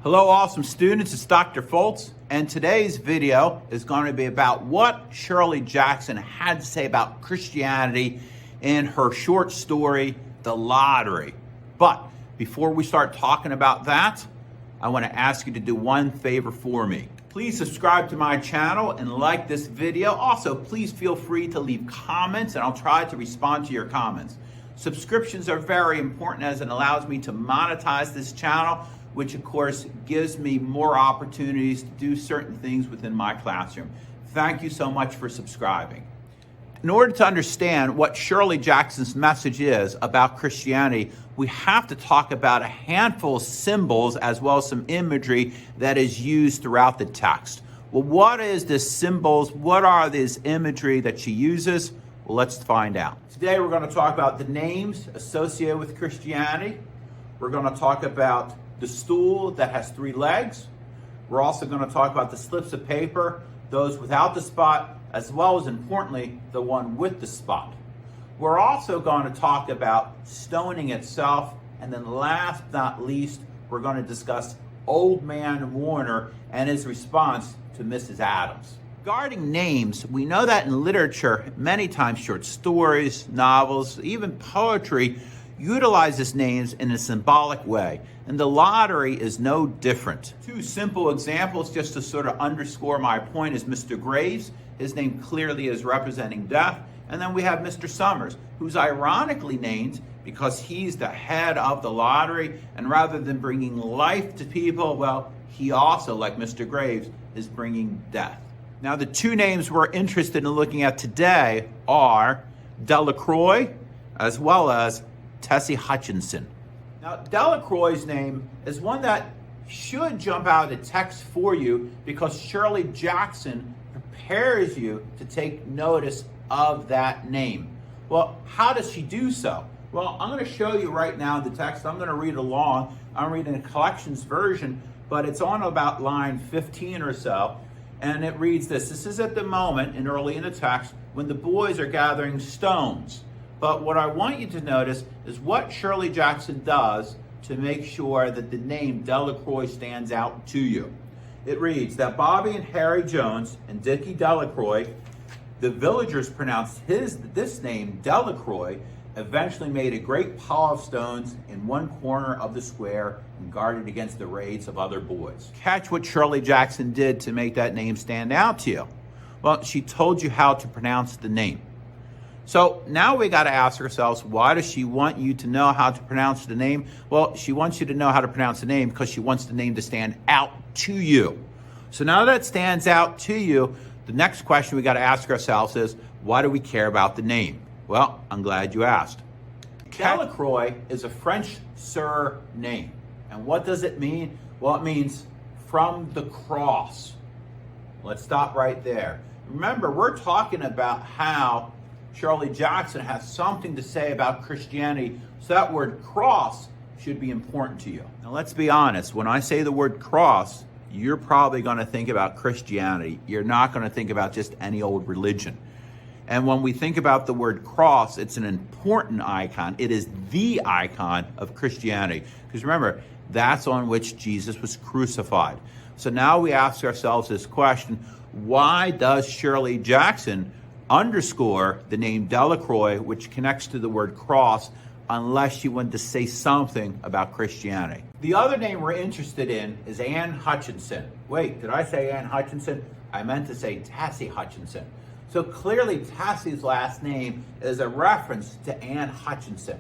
Hello, awesome students. It's Dr. Foltz, and today's video is going to be about what Shirley Jackson had to say about Christianity in her short story, The Lottery. But before we start talking about that, I want to ask you to do one favor for me. Please subscribe to my channel and like this video. Also, please feel free to leave comments, and I'll try to respond to your comments. Subscriptions are very important as it allows me to monetize this channel, which of course gives me more opportunities to do certain things within my classroom. Thank you so much for subscribing. In order to understand what Shirley Jackson's message is about Christianity, we have to talk about a handful of symbols as well as some imagery that is used throughout the text. Well, what is this symbols? What are these imagery that she uses? Well, let's find out. Today we're going to talk about the names associated with Christianity. We're going to talk about the stool that has 3 legs. We're also going to talk about the slips of paper, those without the spot, as well as, importantly, the one with the spot. We're also going to talk about stoning itself, and then last but not least, we're going to discuss Old Man Warner and his response to Mrs. Adams. Regarding names, we know that in literature, many times short stories, novels, even poetry utilizes names in a symbolic way, and the lottery is no different. 2 simple examples just to sort of underscore my point is Mr. Graves. His name clearly is representing death. And then we have Mr. Summers, who's ironically named because he's the head of the lottery, and rather than bringing life to people, well, he also, like Mr. Graves, is bringing death. Now, the 2 names we're interested in looking at today are Delacroix as well as Tessie Hutchinson. Now, Delacroix's name is one that should jump out of the text for you because Shirley Jackson prepares you to take notice of that name. Well, how does she do so? Well, I'm going to show you right now the text. I'm going to read along. I'm reading a collections version, but it's on about line 15 or so, and it reads this. This is at the moment, and early in the text, when the boys are gathering stones. But what I want you to notice is what Shirley Jackson does to make sure that the name Delacroix stands out to you. It reads that Bobby and Harry Jones and Dickie Delacroix, the villagers pronounced this name Delacroix, eventually made a great pile of stones in one corner of the square and guarded against the raids of other boys. Catch what Shirley Jackson did to make that name stand out to you. Well, she told you how to pronounce the name. So now we got to ask ourselves, why does she want you to know how to pronounce the name? Well, she wants you to know how to pronounce the name because she wants the name to stand out to you. So now that it stands out to you, the next question we got to ask ourselves is, why do we care about the name? Well, I'm glad you asked. Delacroix is a French surname. And what does it mean? Well, it means from the cross. Let's stop right there. Remember, we're talking about how Shirley Jackson has something to say about Christianity, so that word cross should be important to you. Now let's be honest, when I say the word cross, you're probably going to think about Christianity. You're not going to think about just any old religion. And when we think about the word cross, it's an important icon. It is the icon of Christianity. Because remember, that's on which Jesus was crucified. So now we ask ourselves this question, why does Shirley Jackson underscore the name Delacroix, which connects to the word cross, unless she wanted to say something about Christianity? The other name we're interested in is Anne Hutchinson. Wait, did I say Anne Hutchinson? I meant to say Tessie Hutchinson. So clearly Tessie's last name is a reference to Anne Hutchinson.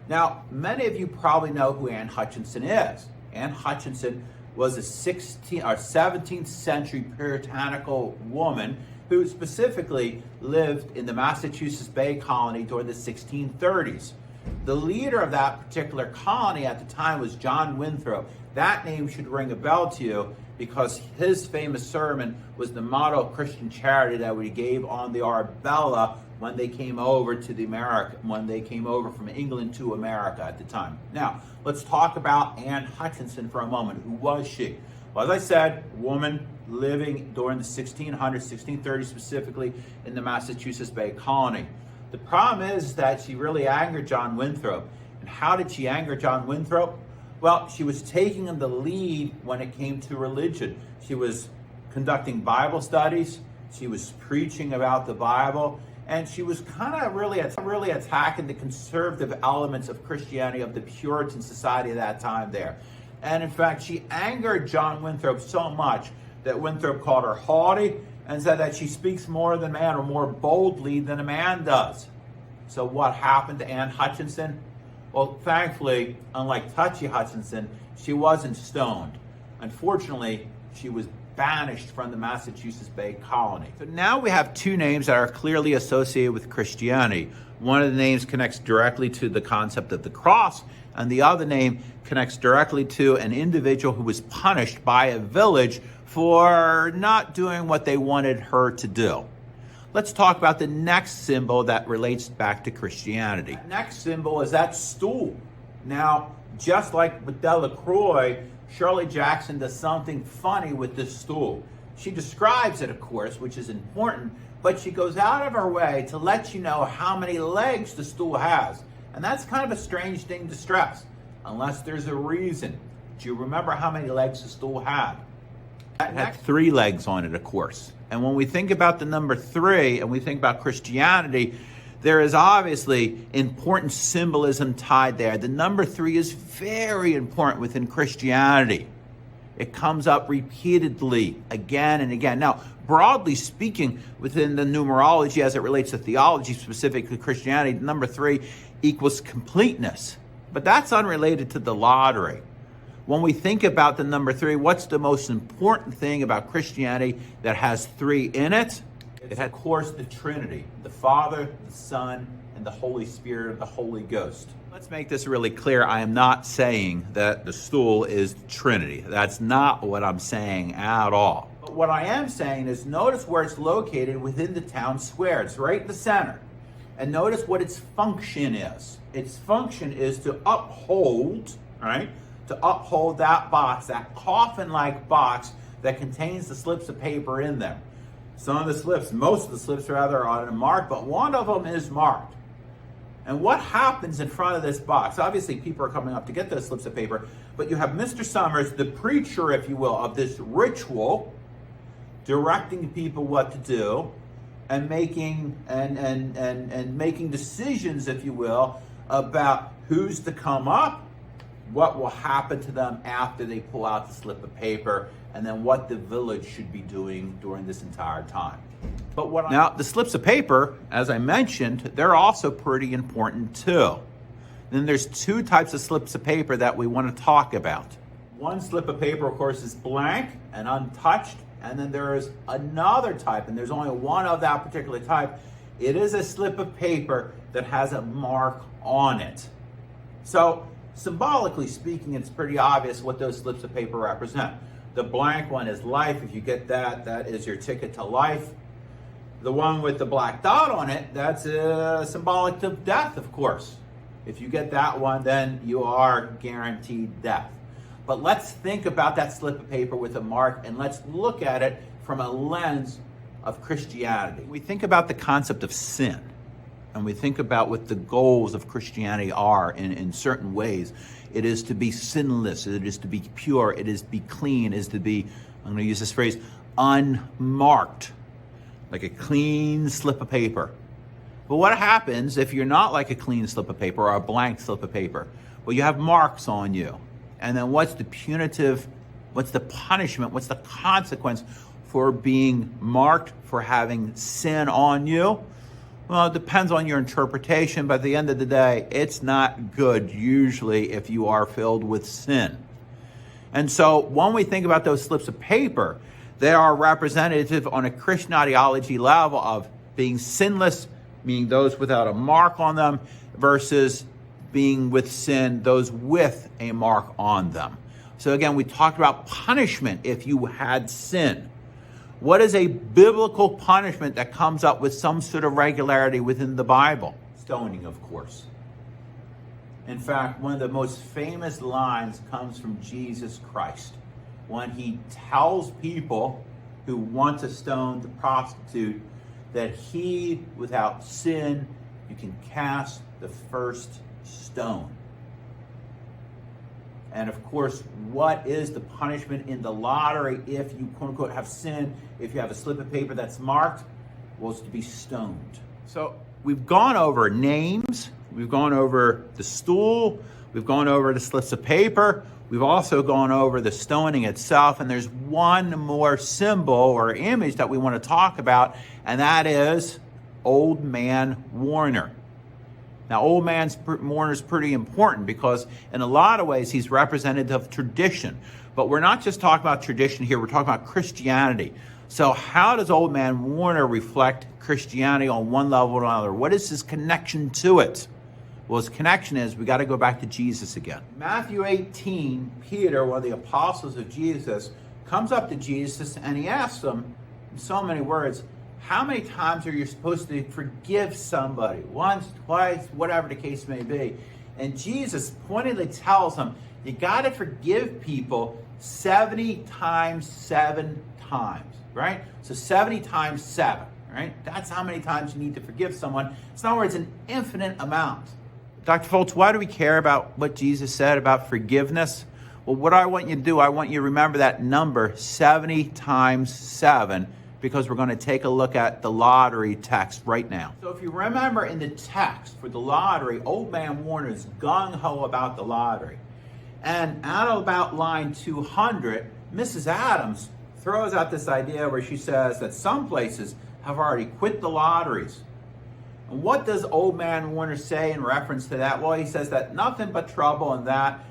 Now, many of you probably know who Anne Hutchinson is. Anne Hutchinson was a 17th century puritanical woman who specifically lived in the Massachusetts Bay Colony during the 1630s. The leader of that particular colony at the time was John Winthrop. That name should ring a bell to you because his famous sermon was the motto of Christian charity that he gave on the Arbella when they came over from England to America at the time. Now, let's talk about Anne Hutchinson for a moment. Who was she? Well, as I said, woman living during the 1600s, 1630s specifically, in the Massachusetts Bay Colony. The problem is that she really angered John Winthrop. And how did she anger John Winthrop? Well, she was taking the lead when it came to religion. She was conducting Bible studies, she was preaching about the Bible, and she was kind of really attacking the conservative elements of Christianity, of the Puritan society of that time there. And in fact, she angered John Winthrop so much that Winthrop called her haughty and said that she speaks more than man, or more boldly than a man does. So what happened to Anne Hutchinson? Well, thankfully, unlike Touchy Hutchinson, she wasn't stoned. Unfortunately, she was banished from the Massachusetts Bay Colony. So now we have two names that are clearly associated with Christianity. One of the names connects directly to the concept of the cross, and the other name connects directly to an individual who was punished by a village for not doing what they wanted her to do. Let's talk about the next symbol that relates back to Christianity. The next symbol is that stool. Now, just like with Delacroix, Shirley Jackson does something funny with this stool. She describes it, of course, which is important, but she goes out of her way to let you know how many legs the stool has. And that's kind of a strange thing to stress, unless there's a reason. Do you remember how many legs the stool had? It had 3 legs on it, of course. And when we think about the number 3 and we think about Christianity, there is obviously important symbolism tied there. The number 3 is very important within Christianity. It comes up repeatedly again and again. Now, broadly speaking, within the numerology as it relates to theology, specifically Christianity, the number 3 equals completeness. But that's unrelated to the lottery. When we think about the number 3, what's the most important thing about Christianity that has 3 in it? It has, of course, the Trinity, the Father, the Son, and the Holy Spirit, the Holy Ghost. Let's make this really clear. I am not saying that the stool is the Trinity. That's not what I'm saying at all. But what I am saying is notice where it's located within the town square. It's right in the center. And notice what its function is. Its function is to uphold, all right? To uphold that box, that coffin-like box that contains the slips of paper in them. Some of the slips, most of the slips rather, are unmarked, but one of them is marked. And what happens in front of this box? Obviously, people are coming up to get those slips of paper, but you have Mr. Summers, the preacher, if you will, of this ritual, directing people what to do and making making decisions, if you will, about who's to come up, what will happen to them after they pull out the slip of paper, and then what the village should be doing during this entire time. But now, the slips of paper, as I mentioned, they're also pretty important too. Then there's 2 types of slips of paper that we want to talk about. One slip of paper, of course, is blank and untouched, and then there is another type, and there's only one of that particular type. It is a slip of paper that has a mark on it. So, symbolically speaking, it's pretty obvious what those slips of paper represent. The blank one is life. If you get that, that is your ticket to life. The one with the black dot on it, that's symbolic of death, of course. If you get that one, then you are guaranteed death. But let's think about that slip of paper with a mark, and let's look at it from a lens of Christianity. We think about the concept of sin, and we think about what the goals of Christianity are in certain ways. It is to be sinless, it is to be pure, it is to be clean, it is to be, I'm going to use this phrase, unmarked, like a clean slip of paper. But what happens if you're not like a clean slip of paper or a blank slip of paper? Well, you have marks on you. And then what's the punitive, what's the punishment, what's the consequence for being marked, for having sin on you? Well, it depends on your interpretation, but at the end of the day, it's not good usually if you are filled with sin. And so when we think about those slips of paper, they are representative on a Christian ideology level of being sinless, meaning those without a mark on them, versus being with sin, those with a mark on them. So again, we talked about punishment if you had sin. What is a biblical punishment that comes up with some sort of regularity within the Bible? Stoning, of course. In fact, one of the most famous lines comes from Jesus Christ when he tells people who want to stone the prostitute that he, without sin, you can cast the first stone. And of course, what is the punishment in the lottery if you, quote unquote, have sinned, if you have a slip of paper that's marked? Well, it's to be stoned. So we've gone over names, we've gone over the stool, we've gone over the slips of paper, we've also gone over the stoning itself, and there's one more symbol or image that we want to talk about, and that is Old Man Warner. Now, Old Man Warner is pretty important because in a lot of ways he's representative of tradition. But we're not just talking about tradition here, we're talking about Christianity. So how does Old Man Warner reflect Christianity on one level or another? What is his connection to it? Well, his connection is we got to go back to Jesus again. Matthew 18, Peter, one of the apostles of Jesus, comes up to Jesus and he asks him, in so many words, how many times are you supposed to forgive somebody? Once, twice, whatever the case may be. And Jesus pointedly tells him, you got to forgive people 70 times 7 times, right? So 70 times 7, right? That's how many times you need to forgive someone. In other words, an infinite amount. Dr. Foltz, why do we care about what Jesus said about forgiveness? Well, what I want you to do, I want you to remember that number 70 times 7, because we're going to take a look at the lottery text right now. So if you remember in the text for the lottery, Old Man Warner is gung-ho about the lottery. And at about line 200, Mrs. Adams throws out this idea where she says that some places have already quit the lotteries. And what does Old Man Warner say in reference to that? Well, he says that nothing but trouble in that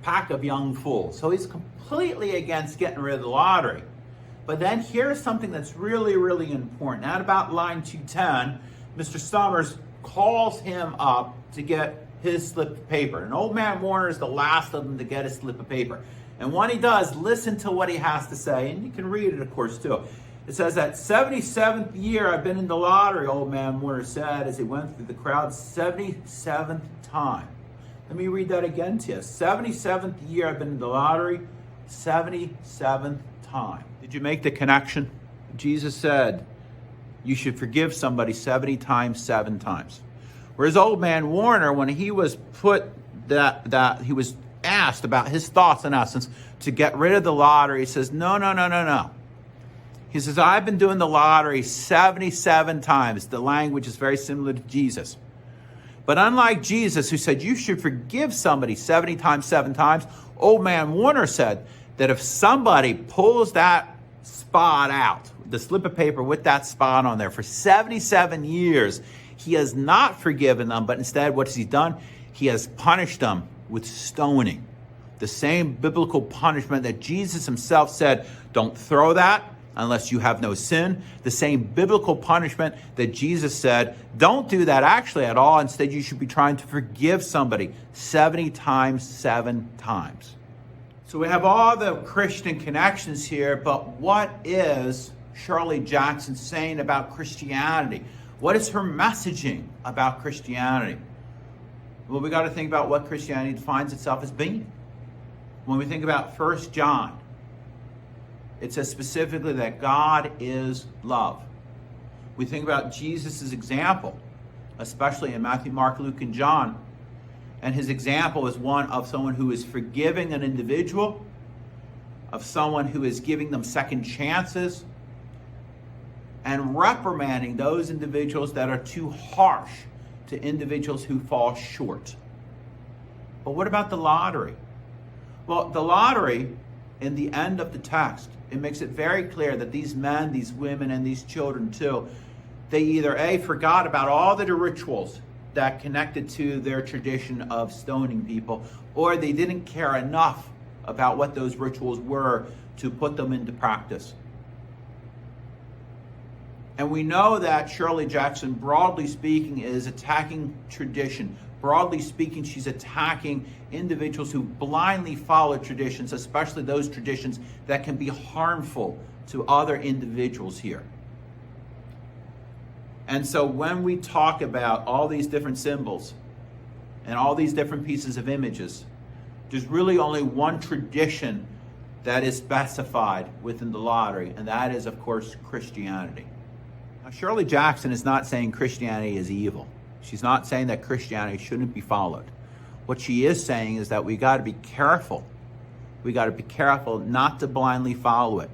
pack of young fools. So he's completely against getting rid of the lottery. But then here's something that's really, really important. At about line 210, Mr. Summers calls him up to get his slip of paper. And Old Man Warner is the last of them to get his slip of paper. And when he does, listen to what he has to say. And you can read it, of course, too. It says that 77th year I've been in the lottery, Old Man Warner said as he went through the crowd, 77th time. Let me read that again to you. 77th year I've been in the lottery, 77th time. Did you make the connection? Jesus said you should forgive somebody 70 times, 7 times. Whereas Old Man Warner, when he was he was asked about his thoughts, in essence, to get rid of the lottery, he says, no. He says, I've been doing the lottery 77 times. The language is very similar to Jesus. But unlike Jesus, who said you should forgive somebody 70 times, 7 times, Old Man Warner said that if somebody pulls that spot out, the slip of paper with that spot on there for 77 years, he has not forgiven them, but instead what has he done? He has punished them with stoning. The same biblical punishment that Jesus himself said, don't throw that unless you have no sin. The same biblical punishment that Jesus said, don't do that actually at all. Instead, you should be trying to forgive somebody 70 times, 7 times. So we have all the Christian connections here, but what is Shirley Jackson saying about Christianity? What is her messaging about Christianity? Well, we got to think about what Christianity defines itself as being. When we think about 1 John, it says specifically that God is love. We think about Jesus' example, especially in Matthew, Mark, Luke, and John. And his example is one of someone who is forgiving an individual, of someone who is giving them second chances, and reprimanding those individuals that are too harsh to individuals who fall short. But what about the lottery? Well, the lottery, in the end of the text, it makes it very clear that these men, these women, and these children too, they either A, forgot about all the rituals that connected to their tradition of stoning people, or they didn't care enough about what those rituals were to put them into practice. And we know that Shirley Jackson, broadly speaking, is attacking tradition. Broadly speaking, she's attacking individuals who blindly follow traditions, especially those traditions that can be harmful to other individuals here. And so when we talk about all these different symbols and all these different pieces of images, there's really only one tradition that is specified within the lottery, and that is, of course, Christianity. Now, Shirley Jackson is not saying Christianity is evil. She's not saying that Christianity shouldn't be followed. What she is saying is that we got to be careful. We got to be careful not to blindly follow it,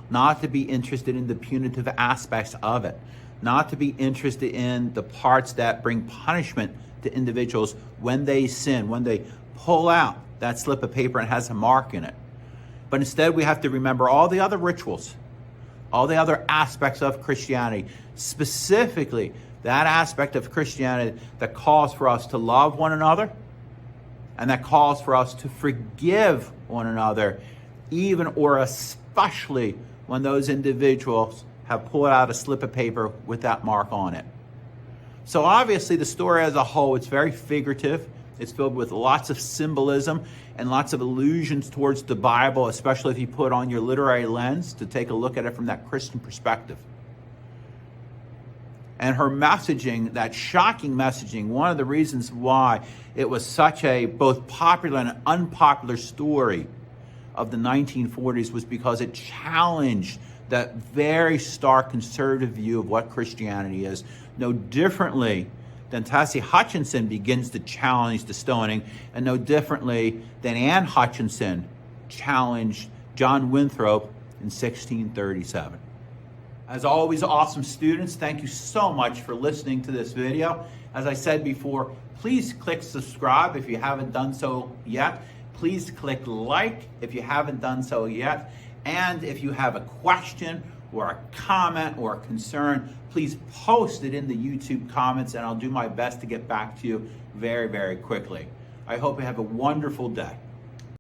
not to be interested in the punitive aspects of it, not to be interested in the parts that bring punishment to individuals when they sin, when they pull out that slip of paper and has a mark in it. But instead, we have to remember all the other rituals, all the other aspects of Christianity, specifically that aspect of Christianity that calls for us to love one another and that calls for us to forgive one another, even or especially when those individuals have pulled out a slip of paper with that mark on it. So obviously the story as a whole, it's very figurative. It's filled with lots of symbolism and lots of allusions towards the Bible, especially if you put on your literary lens to take a look at it from that Christian perspective. And her messaging, that shocking messaging, one of the reasons why it was such a both popular and unpopular story of the 1940s was because it challenged that very stark conservative view of what Christianity is. No differently than Tessie Hutchinson begins to challenge the stoning, and no differently than Anne Hutchinson challenged John Winthrop in 1637. As always, awesome students, thank you so much for listening to this video. As I said before, please click subscribe if you haven't done so yet. Please click like if you haven't done so yet. And if you have a question or a comment or a concern, please post it in the YouTube comments and I'll do my best to get back to you very, very quickly. I hope you have a wonderful day.